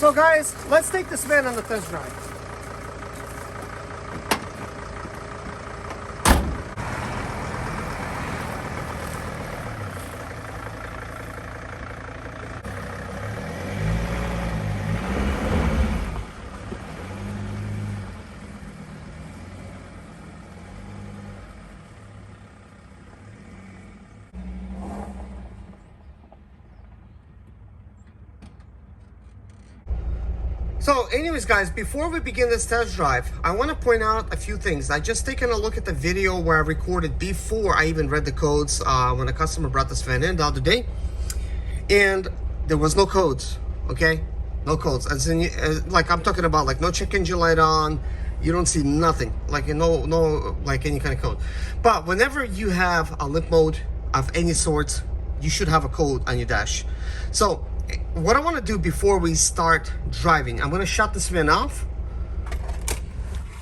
So guys, let's take this van on the test drive. So anyways guys, before we begin this test drive, I want to point out a few things. I just taken a look at the video where I recorded before I even read the codes when a customer brought this van in the other day, and there was no codes. Okay, no codes, as in like I'm talking about, like no check engine light on, you don't see nothing, like no like any kind of code. But whenever you have a limp mode of any sort, you should have a code on your dash. So what I want to do before we start driving, I'm going to shut this van off,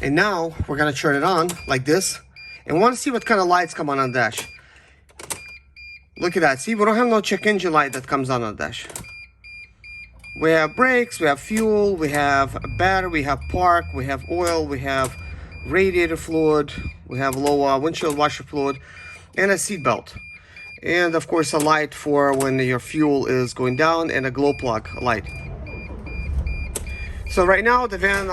and now we're going to turn it on like this, and want to see what kind of lights come on the dash. Look at that. See, we don't have no check engine light that comes on the dash. We have brakes, we have fuel, we have a battery, we have park, we have oil, we have radiator fluid, we have low windshield washer fluid, and a seat belt. And of course a light for when your fuel is going down, and a glow plug light. So right now the van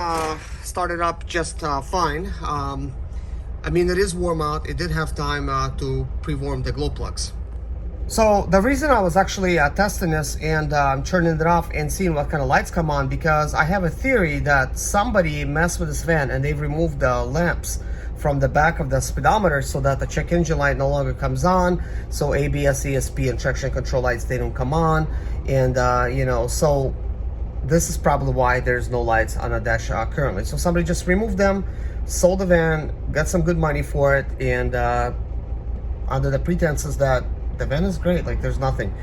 started up just fine. I mean, it is warm out. It did have time to pre-warm the glow plugs. So the reason I was actually testing this and turning it off and seeing what kind of lights come on, because I have a theory that somebody messed with this van and they've removed the lamps from the back of the speedometer so that the check engine light no longer comes on, so ABS, ESP, and traction control lights, they don't come on. And you know, so this is probably why there's no lights on the dash currently. So somebody just removed them, sold the van, got some good money for it, and under the pretenses that the van is great, like there's nothing.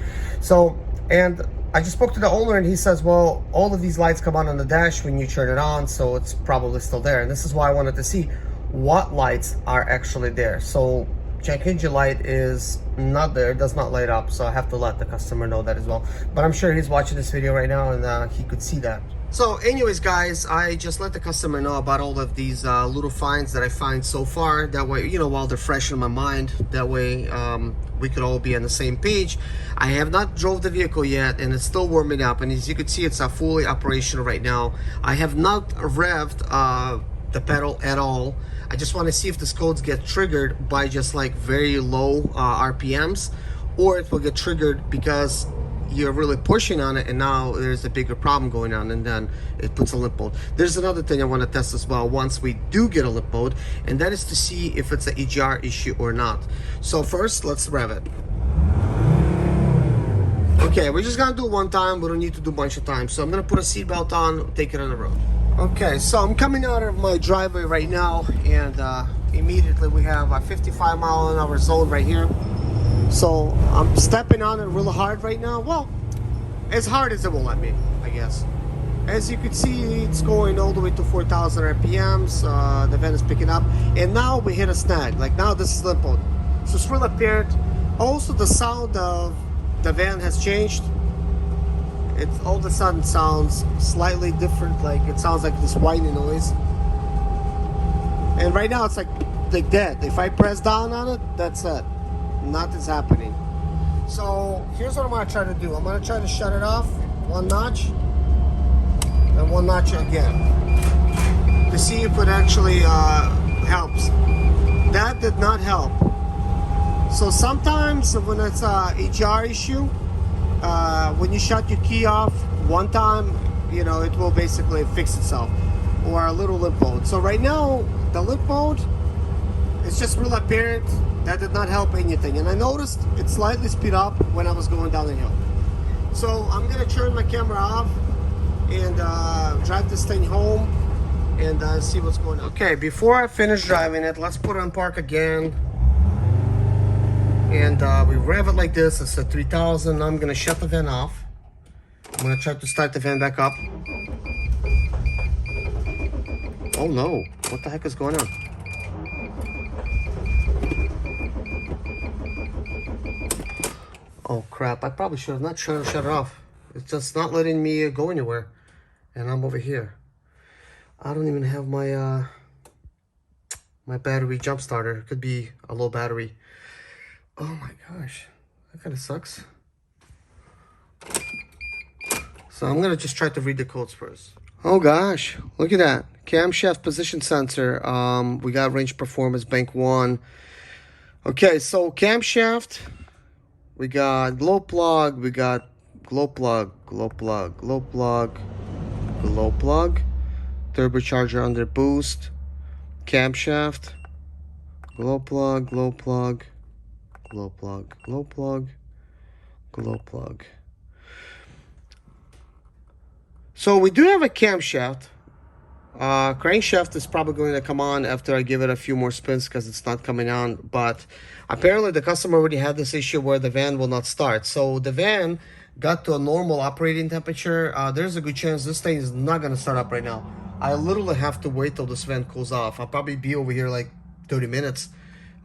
So, and I just spoke to the owner, and he says, well, all of these lights come on the dash when you turn it on, so it's probably still there. And this is why I wanted to see what lights are actually there. So check engine light is not there, it does not light up, so I have to let the customer know that as well. But I'm sure he's watching this video right now, and he could see that. So anyways guys, I just let the customer know about all of these little finds that I find so far. That way, you know, while they're fresh in my mind, that way we could all be on the same page. I have not drove the vehicle yet, and it's still warming up, and as you can see, it's fully operational right now. I have not revved the pedal at all. I just want to see if this codes get triggered by just like very low RPMs, or it will get triggered because you're really pushing on it and now there's a bigger problem going on, and then it puts a limp mode. There's another thing I want to test as well once we do get a limp mode, and that is to see if it's an EGR issue or not. So first, let's rev it. Okay, we're just gonna do it one time. We don't need to do a bunch of times. So I'm gonna put a seatbelt on, take it on the road. Okay, so I'm coming out of my driveway right now, and immediately we have a 55-mile-an-hour zone right here. So I'm stepping on it really hard right now. Well, as hard as it will let me, I guess. As you can see, it's going all the way to 4,000 RPMs. The van is picking up, and now we hit a snag. Like now this is limp mode. So it's really apparent. Also, the sound of the van has changed. It all of a sudden sounds slightly different, like it sounds like this whining noise. And right now it's like dead. If I press down on it, that's it. Nothing's happening. So here's what I'm gonna try to do. I'm gonna try to shut it off one notch and one notch again to see if it actually helps. That did not help. So sometimes when it's a EGR issue, when you shut your key off one time, you know, it will basically fix itself, or a little limp mode. So right now, the limp mode is just real apparent. That did not help anything. And I noticed it slightly speed up when I was going down the hill. So I'm gonna turn my camera off and drive this thing home and see what's going on. Okay, before I finish driving it, let's put it on park again. And we rev it like this. It's a 3000. I'm gonna shut the van off. I'm gonna try to start the van back up. Oh no, what the heck is going on? Oh crap, I probably should have not shut it off. It's just not letting me go anywhere. and I'm over here. I don't even have my my battery jump starter. It could be a low battery. Oh my gosh, that kind of sucks. So I'm gonna just try to read the codes first. Oh gosh, look at that. Camshaft position sensor. We got range performance bank 1. Okay, so camshaft, we got glow plug, we got glow plug, glow plug, glow plug, glow plug, turbocharger under boost, camshaft, glow plug, glow plug, glow plug, glow plug, glow plug. So we do have a camshaft. Crankshaft is probably going to come on after I give it a few more spins because it's not coming on. But apparently the customer already had this issue where the van will not start. So the van got to a normal operating temperature. There's a good chance this thing is not going to start up right now. I literally have to wait till this van cools off. I'll probably be over here like 30 minutes,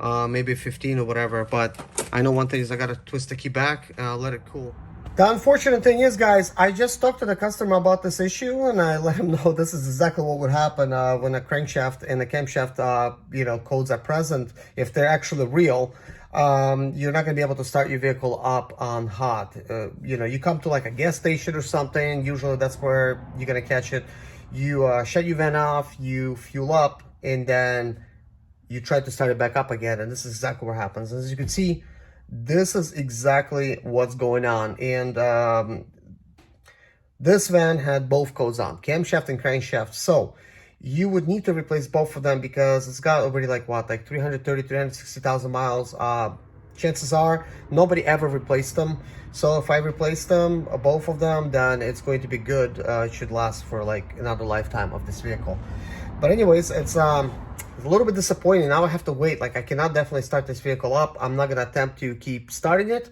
maybe 15 or whatever. But I know one thing is I got to twist the key back and let it cool. The unfortunate thing is, guys, I just talked to the customer about this issue, and I let him know this is exactly what would happen when a crankshaft and a camshaft, you know, codes are present. If they're actually real, you're not going to be able to start your vehicle up on hot. You know, you come to like a gas station or something, usually that's where you're going to catch it. You shut your van off, you fuel up, and then you try to start it back up again, and this is exactly what happens. As you can see, this is exactly what's going on. And this van had both codes on, camshaft and crankshaft. So you would need to replace both of them because it's got already like what, like 360,000 miles. Chances are nobody ever replaced them. So if I replace them, both of them, then it's going to be good. It should last for like another lifetime of this vehicle. But anyways, it's a little bit disappointing. Now I have to wait. Like, I cannot definitely start this vehicle up. I'm not going to attempt to keep starting it.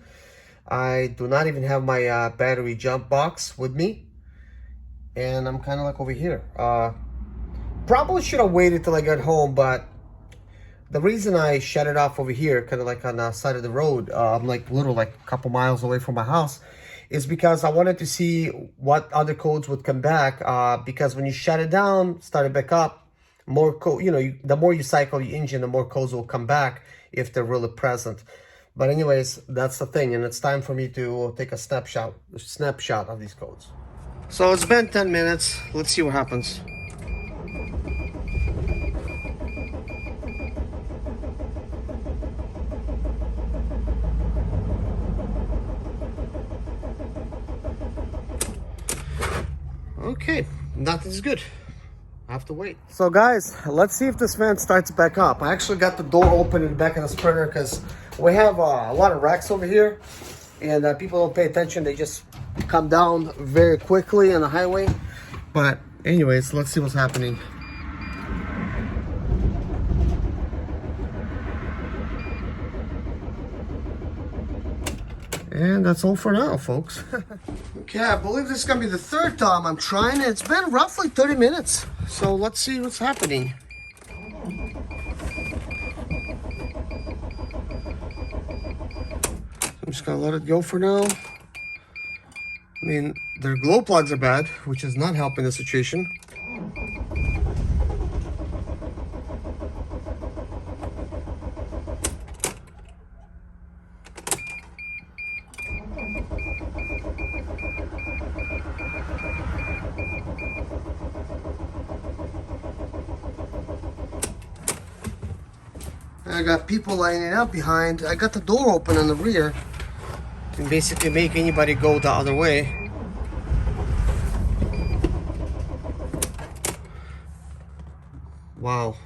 I do not even have my battery jump box with me. And I'm kind of like over here. Probably should have waited till I got home, but the reason I shut it off over here, kind of like on the side of the road, I'm like literally like a couple miles away from my house, is because I wanted to see what other codes would come back. Because when you shut it down, start it back up, more code, you know, the more you cycle your engine, the more codes will come back if they're really present. But anyways, that's the thing, and it's time for me to take a snapshot of these codes. So it's been 10 minutes. Let's see what happens. Okay, nothing's good. I have to wait. So guys, let's see if this van starts back up. I actually got the door open in the back of the Sprinter because we have a lot of racks over here, and people don't pay attention. They just come down very quickly on the highway. But anyways, let's see what's happening. And that's all for now, folks. Okay, I believe this is gonna be the third time I'm trying. It's been roughly 30 minutes. So let's see what's happening. I'm just gonna let it go for now. I mean, their glow plugs are bad, which is not helping the situation. I got people lining up behind. I got the door open in the rear to basically make anybody go the other way. Wow.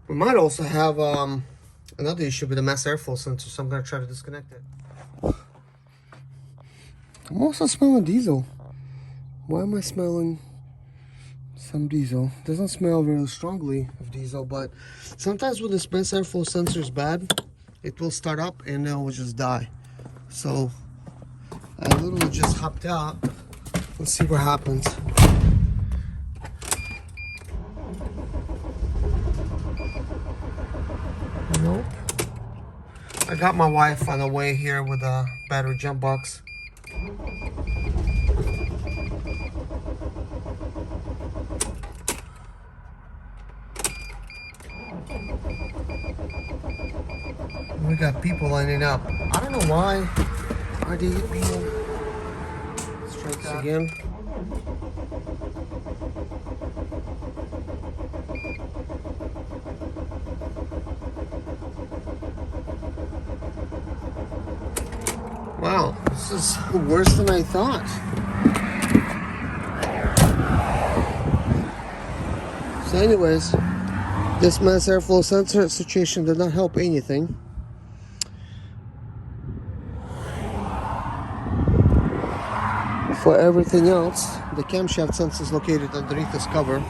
We might also have another issue with the mass airflow sensor, so I'm gonna try to disconnect it. I'm also smelling diesel. Why am I smelling some diesel? Doesn't smell very strongly of diesel, but sometimes when the mass airflow sensor is bad, it will start up and then it will just die. So I literally just hopped out. Let's see what happens. Nope. I got my wife on the way here with a battery jump box. got people lining up. I don't know why. Why do you hit me? Let's try this again. Wow, this is worse than I thought. So anyways, this mass airflow sensor situation did not help anything. For everything else, the camshaft sensor is located underneath this cover.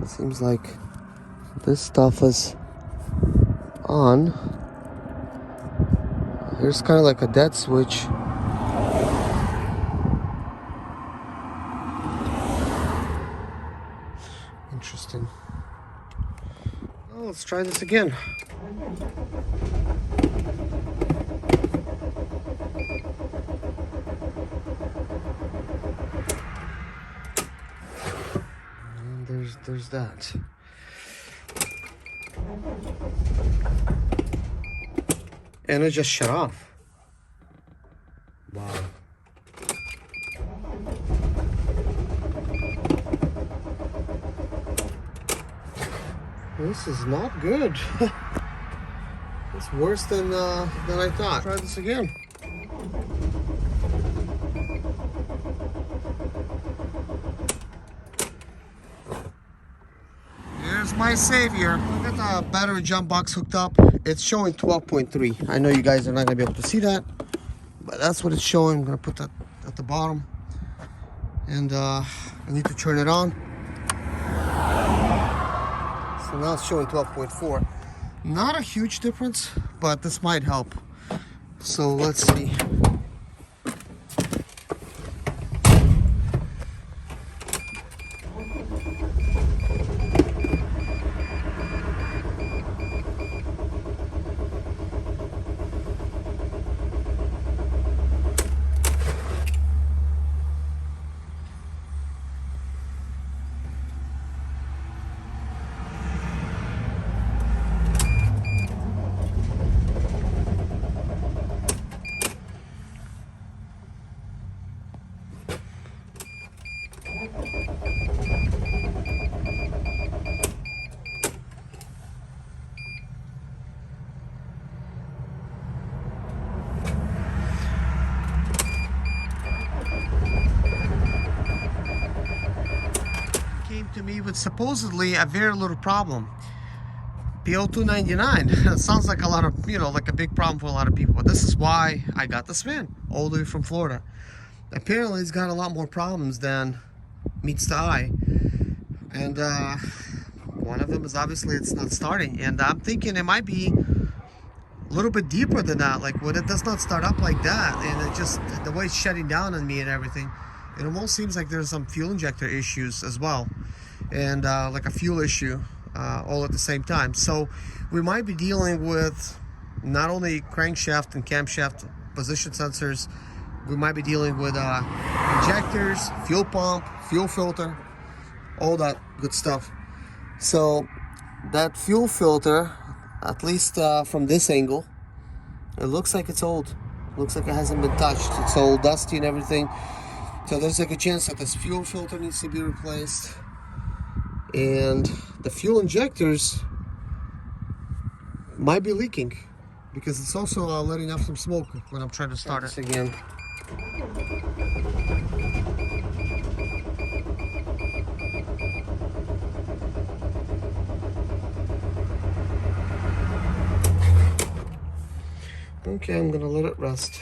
It seems like this stuff is on. There's kind of like a dead switch. Interesting. Well, let's try this again. And there's that. And it just shut off. Wow. This is not good. It's worse than I thought. Try this again. Here's my savior. I got the battery jump box hooked up. It's showing 12.3. I know you guys are not gonna be able to see that, but that's what it's showing. I'm gonna put that at the bottom, and I need to turn it on. So now it's showing 12.4. Not a huge difference, but this might help. So let's see. To me with supposedly a very little problem. PO299. It sounds like a lot of, like a big problem for a lot of people, but this is why I got this van all the way from Florida. Apparently it's got a lot more problems than meets the eye, and one of them is obviously it's not starting, and I'm thinking it might be a little bit deeper than that. Like when it does not start up like that, and it just, the way it's shutting down on me and everything, it almost seems like there's some fuel injector issues as well, and like a fuel issue all at the same time. So we might be dealing with not only crankshaft and camshaft position sensors, we might be dealing with injectors, fuel pump, fuel filter, all that good stuff. So that fuel filter, at least from this angle, it looks like it's old. Looks like it hasn't been touched. It's all dusty and everything. So there's like a chance that this fuel filter needs to be replaced, and the fuel injectors might be leaking because it's also letting off some smoke when I'm trying to start it again. Okay, I'm gonna let it rest.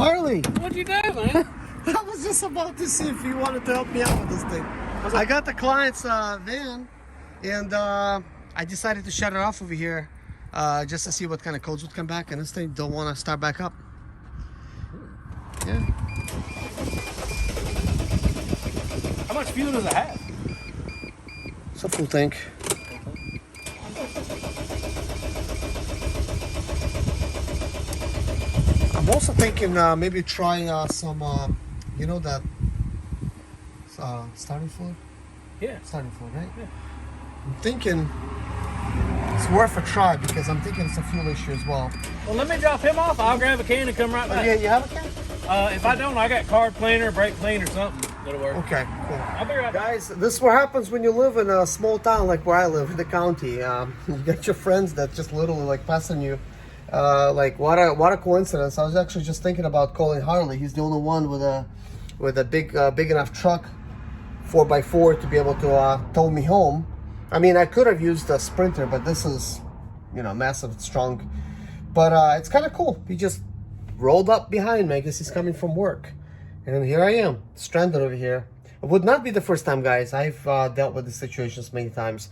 Harley! What'd you do, man? I was just about to see if you wanted to help me out with this thing. I got the client's van, and I decided to shut it off over here just to see what kind of codes would come back, and this thing don't want to start back up. Yeah. How much fuel does it have? It's a full tank. I'm also thinking maybe try some, you know that starting fluid? Yeah. Starting fluid, right? Yeah. I'm thinking it's worth a try because I'm thinking it's a fuel issue as well. Well, let me drop him off. I'll grab a can and come right back. Yeah, you have a can? If I don't, I got carb cleaner, brake cleaner, something that'll work. Okay, cool. I'll be right back. Guys, this is what happens when you live in a small town like where I live in the county. You get your friends that just literally like passing you. Like what a coincidence. I was actually just thinking about calling Harley. He's the only one with a big enough truck 4x4 to be able to tow me home. I mean, I could have used a Sprinter, but this is, you know, massive, it's strong. But it's kind of cool. He just rolled up behind me. I guess he's coming from work. And here I am, stranded over here. It would not be the first time, guys. I've dealt with these situations many times.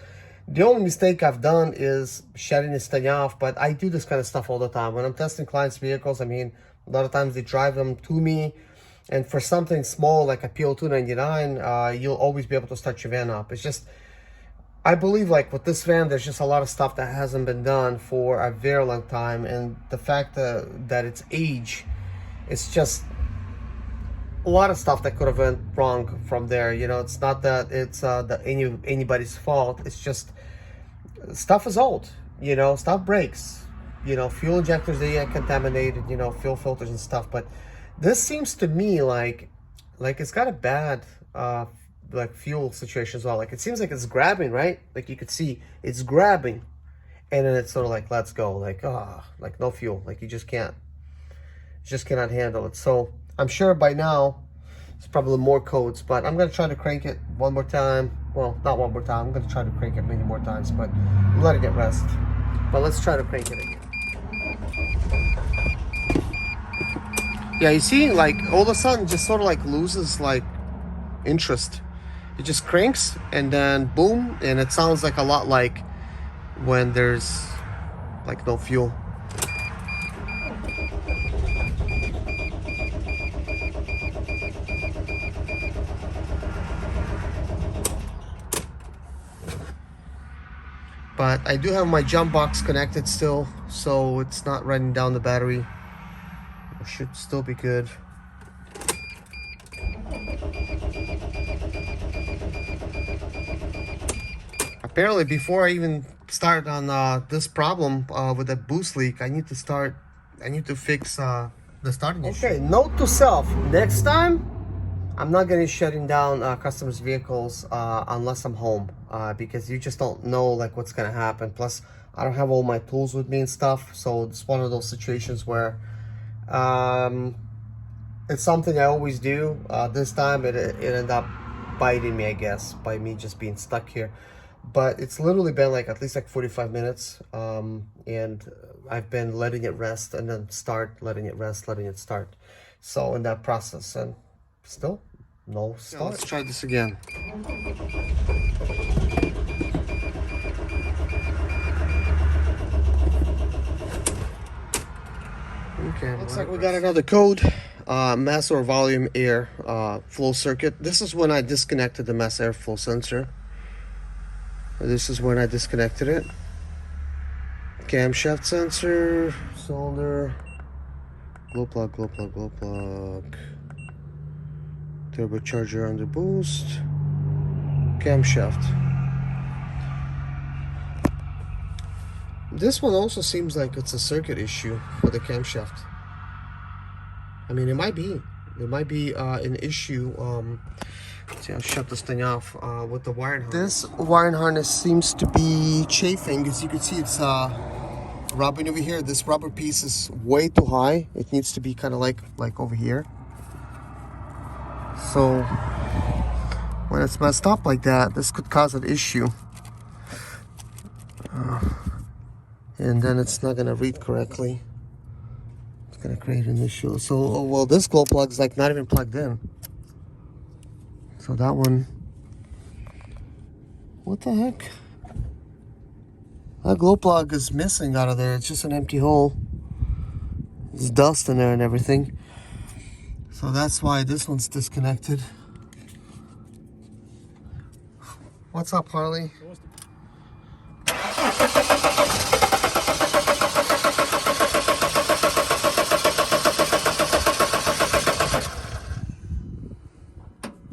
The only mistake I've done is shutting this thing off, but I do this kind of stuff all the time. When I'm testing clients' vehicles, I mean, a lot of times they drive them to me, and for something small like a PO299, you'll always be able to start your van up. It's just, I believe like with this van, there's just a lot of stuff that hasn't been done for a very long time, and the fact that it's age, it's just a lot of stuff that could have went wrong from there. You know, it's not that it's anybody's fault. It's just stuff is old. You know, stuff breaks. You know, fuel injectors, they get contaminated. You know, fuel filters and stuff. But this seems to me like it's got a bad like fuel situation as well. Like it seems like it's grabbing, right? Like you could see it's grabbing, and then it's sort of like let's go. Like like no fuel. Like you just cannot handle it. So I'm sure by now it's probably more codes, but I'm going to try to crank it one more time. Well, not one more time. I'm going to try to crank it many more times, but I'm letting it rest. But let's try to crank it again. Yeah, you see, like all of a sudden just sort of like loses like interest. It just cranks and then boom, and it sounds like a lot like when there's like no fuel. But I do have my jump box connected still, so it's not running down the battery. It should still be good. Apparently, before I even start on this problem with the boost leak, I need to fix the starting issue. Okay, note to self: next time, I'm not going to be shutting down customers' vehicles unless I'm home, because you just don't know like what's going to happen. Plus, I don't have all my tools with me and stuff, so it's one of those situations where it's something I always do. This time it ended up biting me, I guess, by me just being stuck here. But it's literally been like at least like 45 minutes, and I've been letting it rest and then start, letting it rest, letting it start. So in that process, and still no start. Let's try this again. Okay, looks like we got another code. Mass or volume air flow circuit. This is when I disconnected the mass airflow sensor. This is when I disconnected it. Camshaft sensor, cylinder, glow plug, glow plug, glow plug. Turbocharger under boost. Camshaft. This one also seems like it's a circuit issue for the camshaft. I mean, it might be. It might be an issue. Let's see, I'll shut this thing off with the wiring harness. This wiring harness seems to be chafing. As you can see, it's rubbing over here. This rubber piece is way too high. It needs to be kind of like over here. So when it's messed up like that, this could cause an issue. And then it's not gonna read correctly. It's gonna create an issue. So, oh, well, this glow plug's like not even plugged in. So that one, what the heck? That glow plug is missing out of there. It's just an empty hole. There's dust in there and everything. So that's why this one's disconnected. What's up, Harley?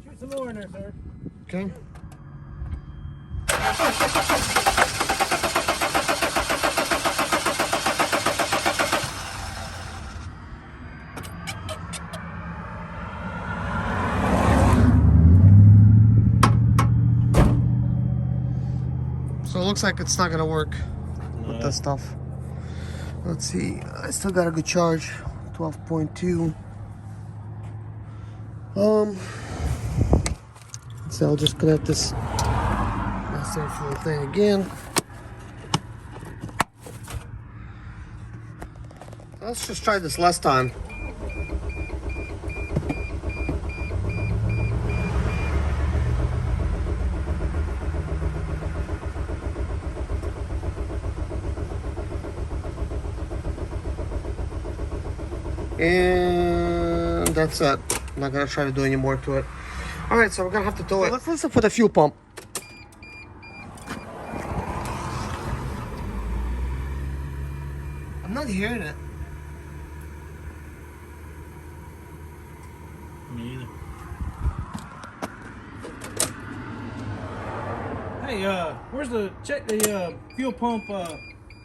Shoot some more in there, sir. Okay. So it looks like it's not gonna work with this stuff. Let's see. I still got a good charge, 12.2. So I'll just connect this little thing again. Let's just try this last time. And that's it. I'm not gonna try to do any more to it. All right, so we're gonna have to do it. Let's listen for the fuel pump. I'm not hearing it. Me either. Hey, where's the check the fuel pump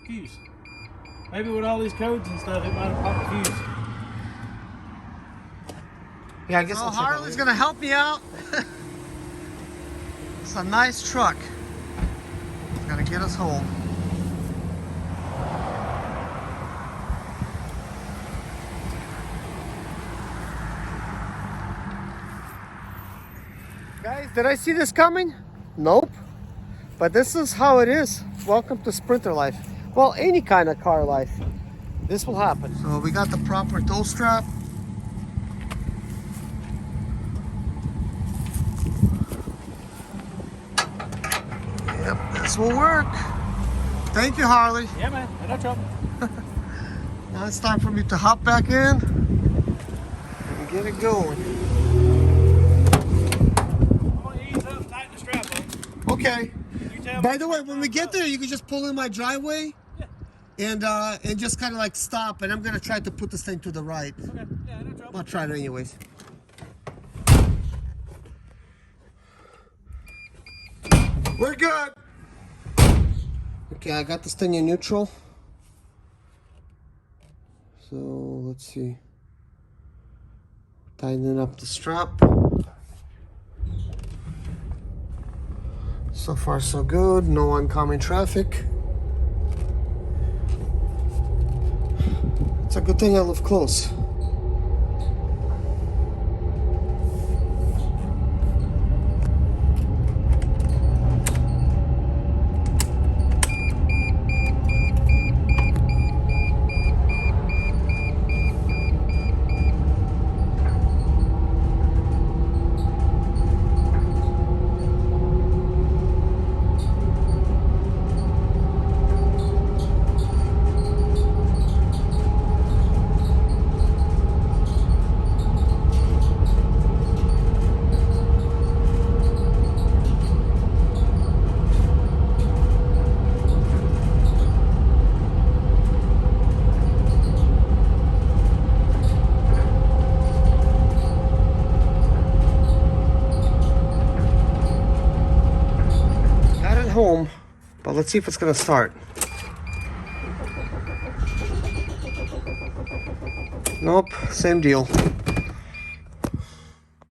fuse? Maybe with all these codes and stuff, it might have popped the fuse. Yeah, I guess I'll check Harley's gonna help me out. It's a nice truck. It's gonna get us home. Guys, did I see this coming? Nope. But this is how it is. Welcome to Sprinter life. Well, any kind of car life. This will happen. So we got the proper tow strap. Yep, this will work. Thank you, Harley. Yeah, man, no trouble. Now it's time for me to hop back in and get it going. I'm gonna ease up and tighten the strap up. Okay. You tell me. By the way, when we get there, you can just pull in my driveway and just kind of like stop. And I'm gonna try to put this thing to the right. Okay, yeah, no trouble. I'll try it anyways. We're good. Okay, I got this thing in neutral. So let's see. Tightening up the strap. So far so good. No oncoming traffic. It's a good thing I live close. Home, but let's see if it's gonna start. Nope, same deal.